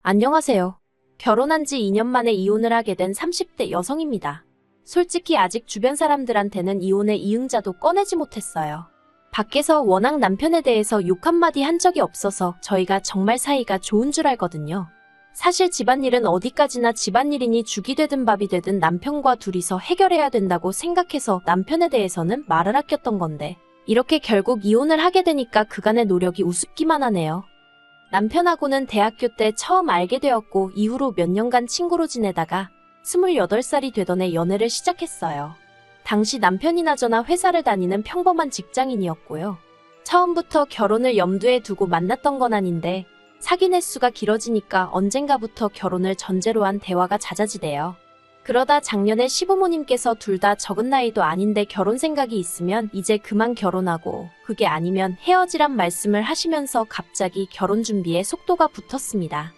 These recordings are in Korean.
안녕하세요. 결혼한 지 2년 만에 이혼을 하게 된 30대 여성입니다. 솔직히 아직 주변 사람들한테는 이혼의 이응자도 꺼내지 못했어요. 밖에서 워낙 남편에 대해서 욕 한마디 한 적이 없어서 저희가 정말 사이가 좋은 줄 알거든요. 사실 집안일은 어디까지나 집안일이니 죽이 되든 밥이 되든 남편과 둘이서 해결해야 된다고 생각해서 남편에 대해서는 말을 아꼈던 건데 이렇게 결국 이혼을 하게 되니까 그간의 노력이 우습기만 하네요. 남편하고는 대학교 때 처음 알게 되었고 이후로 몇 년간 친구로 지내다가 28살이 되던 해 연애를 시작했어요. 당시 남편이나 저나 회사를 다니는 평범한 직장인이었고요. 처음부터 결혼을 염두에 두고 만났던 건 아닌데 사귄 횟수가 길어지니까 언젠가부터 결혼을 전제로 한 대화가 잦아지대요. 그러다 작년에 시부모님께서 둘 다 적은 나이도 아닌데 결혼 생각이 있으면 이제 그만 결혼하고 그게 아니면 헤어지란 말씀을 하시면서 갑자기 결혼 준비에 속도가 붙었습니다.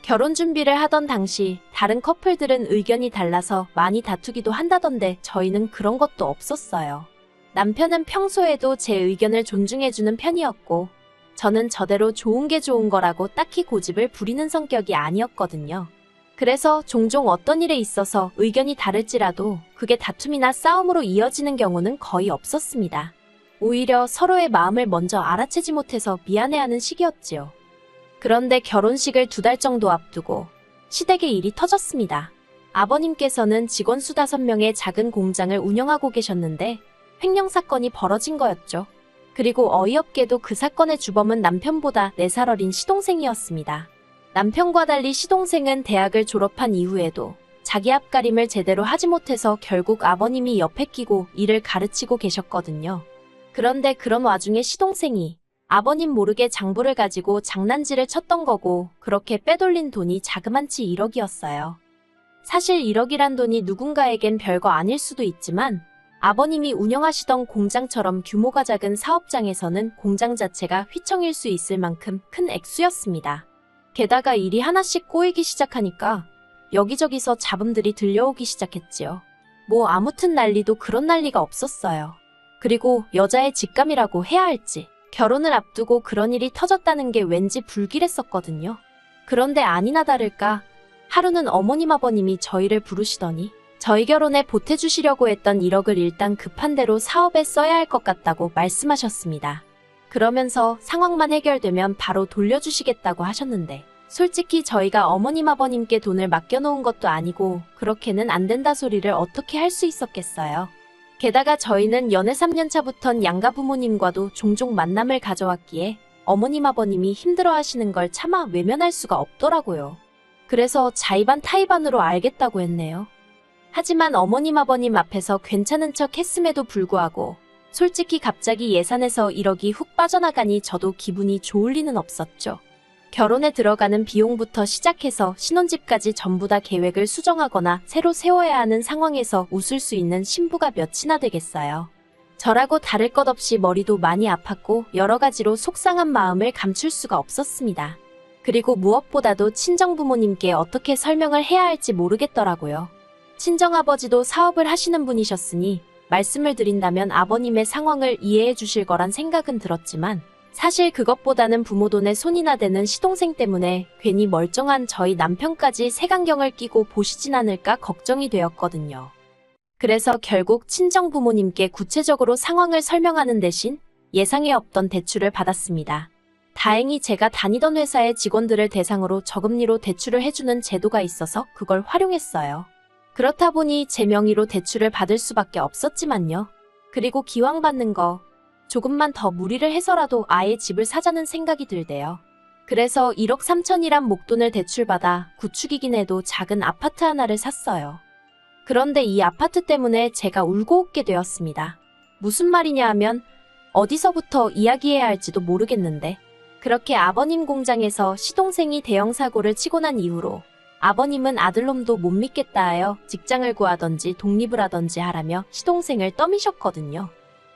결혼 준비를 하던 당시 다른 커플들은 의견이 달라서 많이 다투기도 한다던데 저희는 그런 것도 없었어요. 남편은 평소에도 제 의견을 존중해주는 편이었고 저는 저대로 좋은 게 좋은 거라고 딱히 고집을 부리는 성격이 아니었거든요. 그래서 종종 어떤 일에 있어서 의견이 다를지라도 그게 다툼이나 싸움으로 이어지는 경우는 거의 없었습니다. 오히려 서로의 마음을 먼저 알아채지 못해서 미안해하는 시기였지요. 그런데 결혼식을 2달 정도 앞두고 시댁의 일이 터졌습니다. 아버님께서는 직원 수 5명의 작은 공장을 운영하고 계셨는데 횡령 사건이 벌어진 거였죠. 그리고 어이없게도 그 사건의 주범은 남편보다 4살 어린 시동생이었습니다. 남편과 달리 시동생은 대학을 졸업한 이후에도 자기 앞가림을 제대로 하지 못해서 결국 아버님이 옆에 끼고 일을 가르치고 계셨거든요. 그런데 그런 와중에 시동생이 아버님 모르게 장부를 가지고 장난질을 쳤던 거고 그렇게 빼돌린 돈이 자그만치 1억이었어요. 사실 1억이란 돈이 누군가에겐 별거 아닐 수도 있지만 아버님이 운영하시던 공장처럼 규모가 작은 사업장에서는 공장 자체가 휘청일 수 있을 만큼 큰 액수였습니다. 게다가 일이 하나씩 꼬이기 시작하니까 여기저기서 잡음들이 들려오기 시작했지요. 뭐 아무튼 난리도 그런 난리가 없었어요. 그리고 여자의 직감이라고 해야 할지 결혼을 앞두고 그런 일이 터졌다는 게 왠지 불길했었거든요. 그런데 아니나 다를까 하루는 어머님 아버님이 저희를 부르시더니 저희 결혼에 보태주시려고 했던 1억을 일단 급한 대로 사업에 써야 할 것 같다고 말씀하셨습니다. 그러면서 상황만 해결되면 바로 돌려주시겠다고 하셨는데 솔직히 저희가 어머님 아버님께 돈을 맡겨놓은 것도 아니고 그렇게는 안 된다 소리를 어떻게 할 수 있었겠어요. 게다가 저희는 연애 3년 차부턴 양가 부모님과도 종종 만남을 가져왔기에 어머님 아버님이 힘들어하시는 걸 차마 외면할 수가 없더라고요. 그래서 자의반 타의반으로 알겠다고 했네요. 하지만 어머님 아버님 앞에서 괜찮은 척 했음에도 불구하고 솔직히 갑자기 예산에서 1억이 훅 빠져나가니 저도 기분이 좋을 리는 없었죠. 결혼에 들어가는 비용부터 시작해서 신혼집까지 전부 다 계획을 수정하거나 새로 세워야 하는 상황에서 웃을 수 있는 신부가 몇이나 되겠어요. 저라고 다를 것 없이 머리도 많이 아팠고 여러 가지로 속상한 마음을 감출 수가 없었습니다. 그리고 무엇보다도 친정부모님께 어떻게 설명을 해야 할지 모르겠더라고요. 친정아버지도 사업을 하시는 분이셨으니 말씀을 드린다면 아버님의 상황을 이해해 주실 거란 생각은 들었지만 사실 그것보다는 부모 돈에 손이나 대는 시동생 때문에 괜히 멀쩡한 저희 남편까지 색안경을 끼고 보시진 않을까 걱정이 되었거든요. 그래서 결국 친정부모님께 구체적으로 상황을 설명하는 대신 예상에 없던 대출을 받았습니다. 다행히 제가 다니던 회사의 직원들을 대상으로 저금리로 대출을 해주는 제도가 있어서 그걸 활용했어요. 그렇다 보니 제 명의로 대출을 받을 수밖에 없었지만요. 그리고 기왕 받는 거 조금만 더 무리를 해서라도 아예 집을 사자는 생각이 들대요. 그래서 1억 3천이란 목돈을 대출받아 구축이긴 해도 작은 아파트 하나를 샀어요. 그런데 이 아파트 때문에 제가 울고 웃게 되었습니다. 무슨 말이냐 하면 어디서부터 이야기해야 할지도 모르겠는데 그렇게 아버님 공장에서 시동생이 대형 사고를 치고 난 이후로 아버님은 아들놈도 못 믿겠다 하여 직장을 구하던지 독립을 하던지 하라며 시동생을 떠미셨거든요.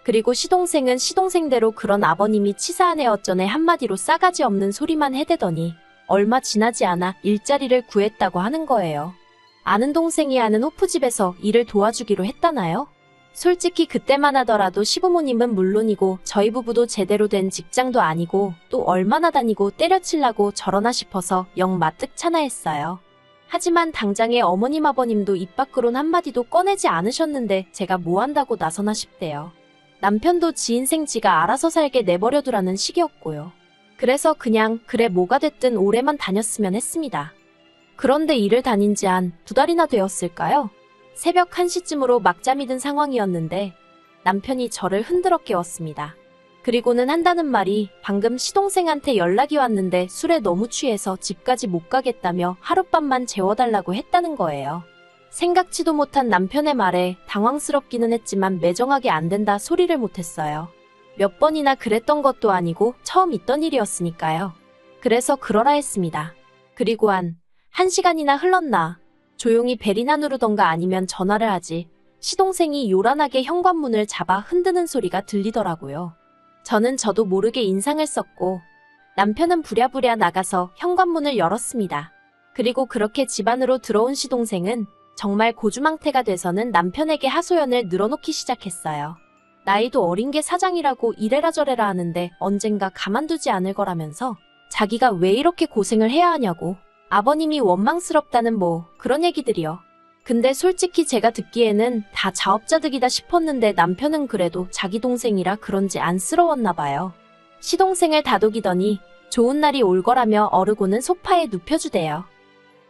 그리고 시동생은 시동생대로 그런 아버님이 치사하네 어쩌네 한마디로 싸가지 없는 소리만 해대더니 얼마 지나지 않아 일자리를 구했다고 하는 거예요. 아는 동생이 하는 호프집에서 일을 도와주기로 했다나요? 솔직히 그때만 하더라도 시부모님은 물론이고 저희 부부도 제대로 된 직장도 아니고 또 얼마나 다니고 때려치려고 저러나 싶어서 영 마뜩찮아 했어요. 하지만 당장에 어머님 아버님도 입 밖으론 한마디도 꺼내지 않으셨는데 제가 뭐 한다고 나서나 싶대요. 남편도 지 인생 지가 알아서 살게 내버려두라는 식이었고요. 그래서 그냥 그래 뭐가 됐든 오래만 다녔으면 했습니다. 그런데 일을 다닌 지 한 2달이나 되었을까요? 새벽 1시쯤으로 막잠이 든 상황이었는데 남편이 저를 흔들어 깨웠습니다. 그리고는 한다는 말이 방금 시동생한테 연락이 왔는데 술에 너무 취해서 집까지 못 가겠다며 하룻밤만 재워달라고 했다는 거예요. 생각지도 못한 남편의 말에 당황스럽기는 했지만 매정하게 안 된다 소리를 못했어요. 몇 번이나 그랬던 것도 아니고 처음 있던 일이었으니까요. 그래서 그러라 했습니다. 그리고 한 1시간이나 흘렀나 조용히 벨이나 누르던가 아니면 전화를 하지 시동생이 요란하게 현관문을 잡아 흔드는 소리가 들리더라고요. 저는 저도 모르게 인상을 썼고 남편은 부랴부랴 나가서 현관문을 열었습니다. 그리고 그렇게 집 안으로 들어온 시동생은 정말 고주망태가 돼서는 남편에게 하소연을 늘어놓기 시작했어요. 나이도 어린 게 사장이라고 이래라 저래라 하는데 언젠가 가만두지 않을 거라면서 자기가 왜 이렇게 고생을 해야 하냐고 아버님이 원망스럽다는 뭐 그런 얘기들이요. 근데 솔직히 제가 듣기에는 다 자업자득이다 싶었는데 남편은 그래도 자기 동생이라 그런지 안쓰러웠나 봐요. 시동생을 다독이더니 좋은 날이 올 거라며 어르고는 소파에 눕혀주대요.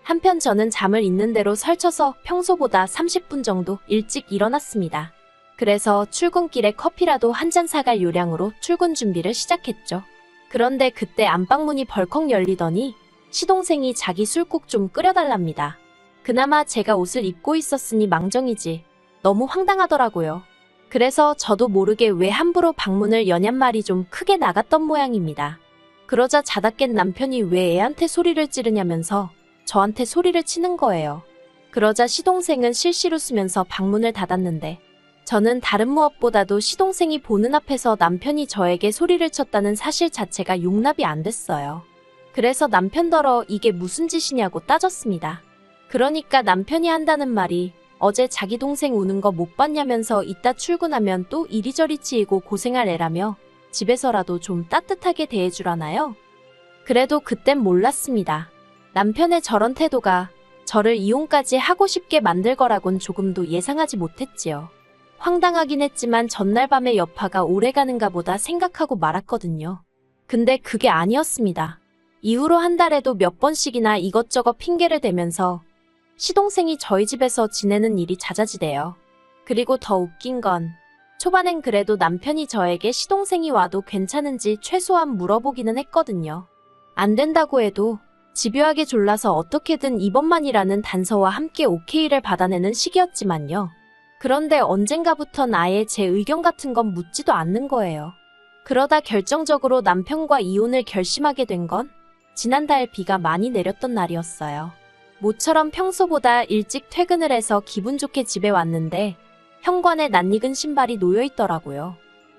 한편 저는 잠을 있는 대로 설쳐서 평소보다 30분 정도 일찍 일어났습니다. 그래서 출근길에 커피라도 한 잔 사갈 요량으로 출근 준비를 시작했죠. 그런데 그때 안방문이 벌컥 열리더니 시동생이 자기 술국 좀 끓여달랍니다. 그나마 제가 옷을 입고 있었으니 망정이지 너무 황당하더라고요. 그래서 저도 모르게 왜 함부로 방문을 여냔 말이 좀 크게 나갔던 모양입니다. 그러자 자다 깬 남편이 왜 애한테 소리를 찌르냐면서 저한테 소리를 치는 거예요. 그러자 시동생은 실실 웃으면서 방문을 닫았는데 저는 다른 무엇보다도 시동생이 보는 앞에서 남편이 저에게 소리를 쳤다는 사실 자체가 용납이 안 됐어요. 그래서 남편더러 이게 무슨 짓이냐고 따졌습니다. 그러니까 남편이 한다는 말이 어제 자기 동생 우는 거 못 봤냐면서 이따 출근하면 또 이리저리 치이고 고생할 애라며 집에서라도 좀 따뜻하게 대해주라나요? 그래도 그땐 몰랐습니다. 남편의 저런 태도가 저를 이혼까지 하고 싶게 만들 거라곤 조금도 예상하지 못했지요. 황당하긴 했지만 전날 밤에 여파가 오래가는가 보다 생각하고 말았거든요. 근데 그게 아니었습니다. 이후로 한 달에도 몇 번씩이나 이것저것 핑계를 대면서 시동생이 저희 집에서 지내는 일이 잦아지대요. 그리고 더 웃긴 건 초반엔 그래도 남편이 저에게 시동생이 와도 괜찮은지 최소한 물어보기는 했거든요. 안 된다고 해도 집요하게 졸라서 어떻게든 이번만이라는 단서와 함께 오케이를 받아내는 시기였지만요. 그런데 언젠가부턴 아예 제 의견 같은 건 묻지도 않는 거예요. 그러다 결정적으로 남편과 이혼을 결심하게 된 건 지난달 비가 많이 내렸던 날이었어요. 모처럼 평소보다 일찍 퇴근을 해서 기분 좋게 집에 왔는데 현관에 낯익은 신발이 놓여 있더라고요.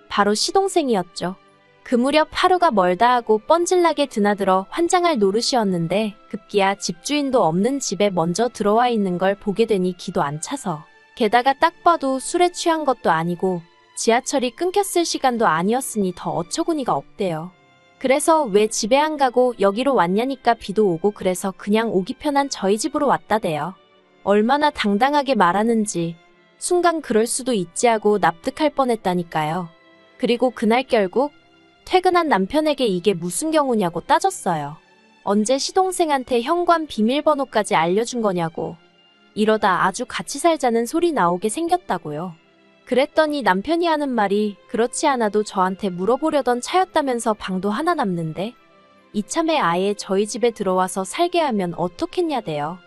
바로 시동생이었죠. 그 무렵 하루가 멀다 하고 뻔질나게 드나들어 환장할 노릇이었는데 급기야 집주인도 없는 집에 먼저 들어와 있는 걸 보게 되니 기도 안 차서 게다가 딱 봐도 술에 취한 것도 아니고 지하철이 끊겼을 시간도 아니었으니 더 어처구니가 없대요. 그래서 왜 집에 안 가고 여기로 왔냐니까 비도 오고 그래서 그냥 오기 편한 저희 집으로 왔다대요. 얼마나 당당하게 말하는지 순간 그럴 수도 있지 하고 납득할 뻔했다니까요. 그리고 그날 결국 퇴근한 남편에게 이게 무슨 경우냐고 따졌어요. 언제 시동생한테 현관 비밀번호까지 알려준 거냐고. 이러다 아주 같이 살자는 소리 나오게 생겼다고요. 그랬더니 남편이 하는 말이 그렇지 않아도 저한테 물어보려던 차였다면서 방도 하나 남는데 이참에 아예 저희 집에 들어와서 살게 하면 어떻겠냐대요.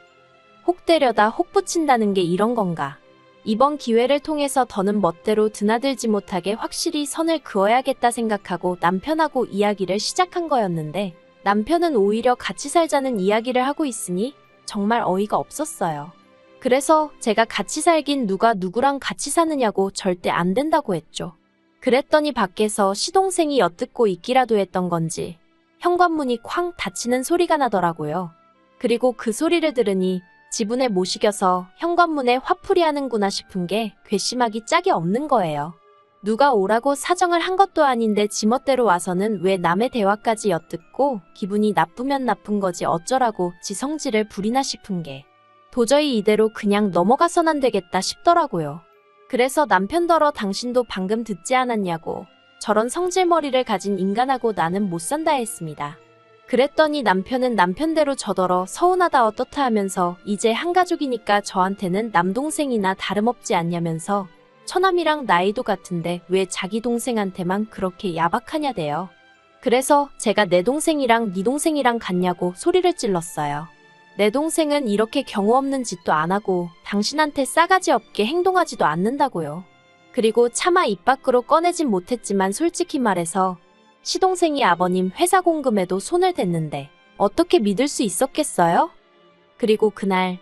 혹 때려다 혹 붙인다는 게 이런 건가. 이번 기회를 통해서 더는 멋대로 드나들지 못하게 확실히 선을 그어야겠다 생각하고 남편하고 이야기를 시작한 거였는데 남편은 오히려 같이 살자는 이야기를 하고 있으니 정말 어이가 없었어요. 그래서 제가 같이 살긴 누가 누구랑 같이 사느냐고 절대 안 된다고 했죠. 그랬더니 밖에서 시동생이 엿듣고 있기라도 했던 건지 현관문이 쾅 닫히는 소리가 나더라고요. 그리고 그 소리를 들으니 지분에 못 이겨서 현관문에 화풀이 하는구나 싶은 게 괘씸하기 짝이 없는 거예요. 누가 오라고 사정을 한 것도 아닌데 지멋대로 와서는 왜 남의 대화까지 엿듣고 기분이 나쁘면 나쁜 거지 어쩌라고 지 성질을 부리나 싶은 게 도저히 이대로 그냥 넘어가선 안 되겠다 싶더라고요. 그래서 남편더러 당신도 방금 듣지 않았냐고 저런 성질머리를 가진 인간하고 나는 못 산다 했습니다. 그랬더니 남편은 남편대로 저더러 서운하다 어떻다 하면서 이제 한가족이니까 저한테는 남동생이나 다름없지 않냐면서 처남이랑 나이도 같은데 왜 자기 동생한테만 그렇게 야박하냐대요. 그래서 제가 내 동생이랑 네 동생이랑 같냐고 소리를 찔렀어요. 내 동생은 이렇게 경우 없는 짓도 안 하고 당신한테 싸가지 없게 행동하지도 않는다고요. 그리고 차마 입 밖으로 꺼내진 못했지만 솔직히 말해서 시동생이 아버님 회사 공금에도 손을 댔는데 어떻게 믿을 수 있었겠어요? 그리고 그날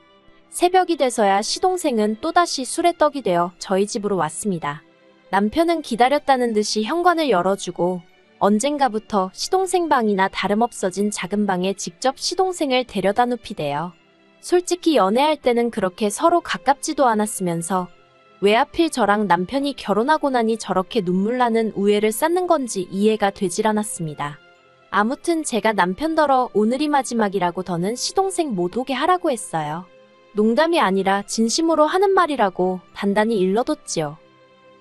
새벽이 돼서야 시동생은 또다시 술에 떡이 되어 저희 집으로 왔습니다. 남편은 기다렸다는 듯이 현관을 열어주고 언젠가부터 시동생 방이나 다름없어진 작은 방에 직접 시동생을 데려다 눕히대요. 솔직히 연애할 때는 그렇게 서로 가깝지도 않았으면서 왜 하필 저랑 남편이 결혼하고 나니 저렇게 눈물 나는 우애를 쌓는 건지 이해가 되질 않았습니다. 아무튼 제가 남편더러 오늘이 마지막이라고 더는 시동생 못 오게 하라고 했어요. 농담이 아니라 진심으로 하는 말이라고 단단히 일러뒀지요.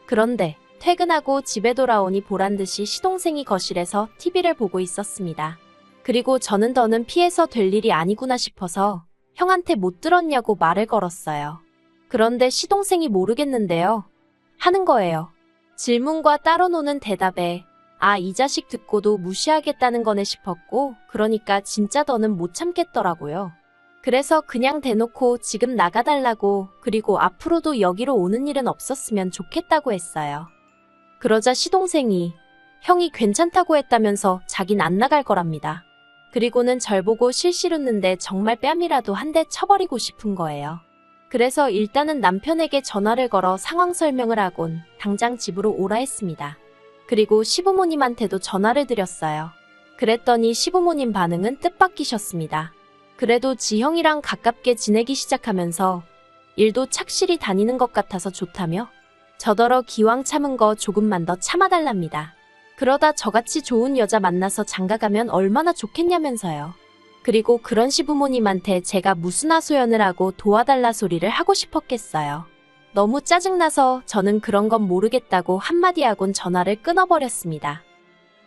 그런데 퇴근하고 집에 돌아오니 보란듯이 시동생이 거실에서 TV를 보고 있었습니다. 그리고 저는 더는 피해서 될 일이 아니구나 싶어서 형한테 못 들었냐고 말을 걸었어요. 그런데 시동생이 모르겠는데요 하는 거예요. 질문과 따로 노는 대답에 아, 이 자식 듣고도 무시하겠다는 거네 싶었고 그러니까 진짜 더는 못 참겠더라고요. 그래서 그냥 대놓고 지금 나가달라고 그리고 앞으로도 여기로 오는 일은 없었으면 좋겠다고 했어요. 그러자 시동생이 형이 괜찮다고 했다면서 자긴 안 나갈 거랍니다. 그리고는 절 보고 실실 웃는데 정말 뺨이라도 한 대 쳐버리고 싶은 거예요. 그래서 일단은 남편에게 전화를 걸어 상황 설명을 하곤 당장 집으로 오라 했습니다. 그리고 시부모님한테도 전화를 드렸어요. 그랬더니 시부모님 반응은 뜻밖이셨습니다. 그래도 지형이랑 가깝게 지내기 시작하면서 일도 착실히 다니는 것 같아서 좋다며 저더러 기왕 참은 거 조금만 더 참아달랍니다. 그러다 저같이 좋은 여자 만나서 장가가면 얼마나 좋겠냐면서요. 그리고 그런 시부모님한테 제가 무슨 하소연을 하고 도와달라 소리를 하고 싶었겠어요. 너무 짜증나서 저는 그런 건 모르겠다고 한마디 하곤 전화를 끊어버렸습니다.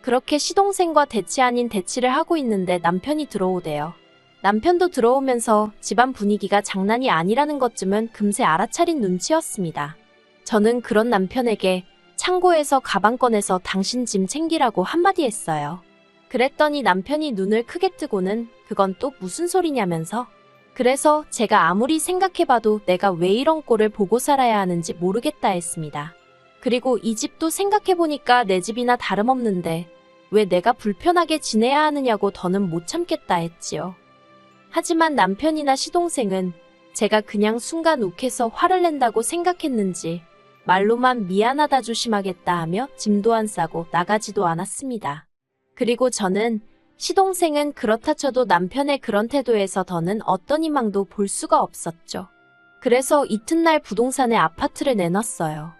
그렇게 시동생과 대치 아닌 대치를 하고 있는데 남편이 들어오대요. 남편도 들어오면서 집안 분위기가 장난이 아니라는 것쯤은 금세 알아차린 눈치였습니다. 저는 그런 남편에게 창고에서 가방 꺼내서 당신 짐 챙기라고 한마디 했어요. 그랬더니 남편이 눈을 크게 뜨고는 그건 또 무슨 소리냐면서 그래서 제가 아무리 생각해봐도 내가 왜 이런 꼴을 보고 살아야 하는지 모르겠다 했습니다. 그리고 이 집도 생각해보니까 내 집이나 다름없는데 왜 내가 불편하게 지내야 하느냐고 더는 못 참겠다 했지요. 하지만 남편이나 시동생은 제가 그냥 순간 욱해서 화를 낸다고 생각했는지 말로만 미안하다 조심하겠다 하며 짐도 안 싸고 나가지도 않았습니다. 그리고 저는 시동생은 그렇다 쳐도 남편의 그런 태도에서 더는 어떤 희망도 볼 수가 없었죠. 그래서 이튿날 부동산에 아파트를 내놨어요.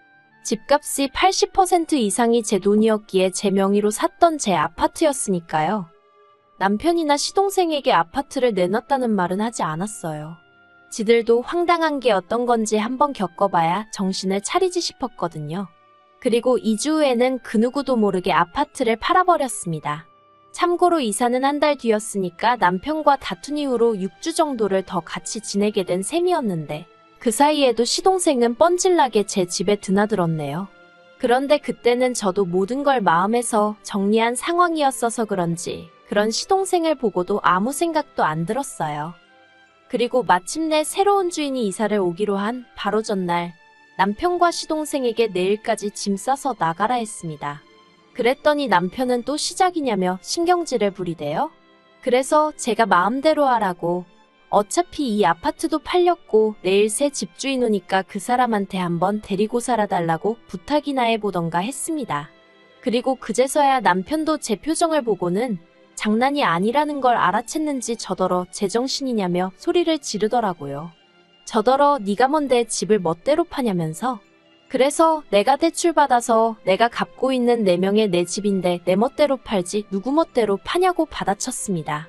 집값이 80% 이상이 제 돈이었기에 제 명의로 샀던 제 아파트였으니까요. 남편이나 시동생에게 아파트를 내놨다는 말은 하지 않았어요. 지들도 황당한 게 어떤 건지 한번 겪어봐야 정신을 차리지 싶었거든요. 그리고 2주 후에는 그 누구도 모르게 아파트를 팔아버렸습니다. 참고로 이사는 한 달 뒤였으니까 남편과 다툰 이후로 6주 정도를 더 같이 지내게 된 셈이었는데 그 사이에도 시동생은 뻔질나게 제 집에 드나들었네요. 그런데 그때는 저도 모든 걸 마음에서 정리한 상황이었어서 그런지 그런 시동생을 보고도 아무 생각도 안 들었어요. 그리고 마침내 새로운 주인이 이사를 오기로 한 바로 전날 남편과 시동생에게 내일까지 짐 싸서 나가라 했습니다. 그랬더니 남편은 또 시작이냐며 신경질을 부리대요. 그래서 제가 마음대로 하라고 어차피 이 아파트도 팔렸고 내일 새 집주인 오니까 그 사람한테 한번 데리고 살아달라고 부탁이나 해보던가 했습니다. 그리고 그제서야 남편도 제 표정을 보고는 장난이 아니라는 걸 알아챘는지 저더러 제정신이냐며 소리를 지르더라고요. 저더러 네가 뭔데 집을 멋대로 파냐면서. 그래서 내가 대출받아서 내가 갚고 있는 4명의 내 집인데 내 멋대로 팔지 누구 멋대로 파냐고 받아쳤습니다.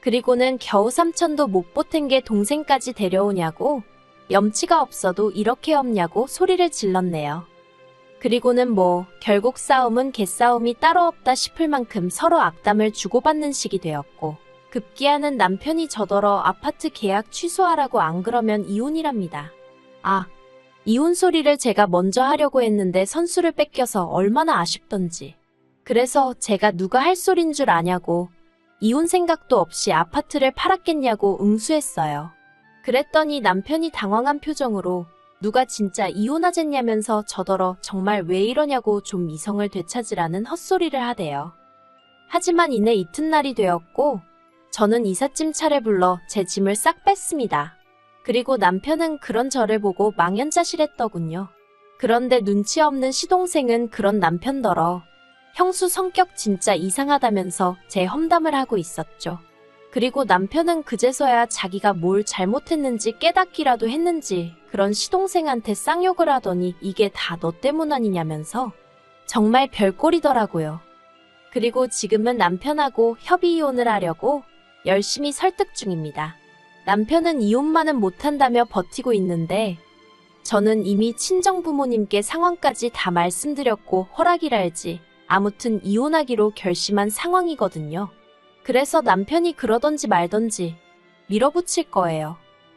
그리고는 겨우 3천도 못 보탠 게 동생까지 데려오냐고, 염치가 없어도 이렇게 없냐고 소리를 질렀네요. 그리고는 뭐 결국 싸움은 개싸움이 따로 없다 싶을 만큼 서로 악담을 주고받는 식이 되었고, 급기야는 남편이 저더러 아파트 계약 취소하라고 안 그러면 이혼이랍니다. 아, 이혼 소리를 제가 먼저 하려고 했는데 선수를 뺏겨서 얼마나 아쉽던지. 그래서 제가 누가 할 소린 줄 아냐고, 이혼 생각도 없이 아파트를 팔았겠냐고 응수했어요. 그랬더니 남편이 당황한 표정으로 누가 진짜 이혼하겠냐면서 저더러 정말 왜 이러냐고 좀 이성을 되찾으라는 헛소리를 하대요. 하지만 이내 이튿날이 되었고 저는 이삿짐 차를 불러 제 짐을 싹 뺐습니다. 그리고 남편은 그런 저를 보고 망연자실했더군요. 그런데 눈치 없는 시동생은 그런 남편더러 형수 성격 진짜 이상하다면서 제 험담을 하고 있었죠. 그리고 남편은 그제서야 자기가 뭘 잘못했는지 깨닫기라도 했는지 그런 시동생한테 쌍욕을 하더니 이게 다 너 때문 아니냐면서 정말 별꼴이더라고요. 그리고 지금은 남편하고 협의 이혼을 하려고 열심히 설득 중입니다. 남편은 이혼만은 못한다며 버티고 있는데 저는 이미 친정부모님께 상황까지 다 말씀드렸고 허락이랄지 아무튼 이혼하기로 결심한 상황이거든요. 그래서 남편이 그러던지 말던지 밀어붙일 거예요.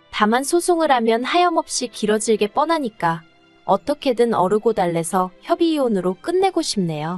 다만 소송을 하면 하염없이 길어질 게 뻔하니까 어떻게든 어르고 달래서 협의 이혼으로 끝내고 싶네요.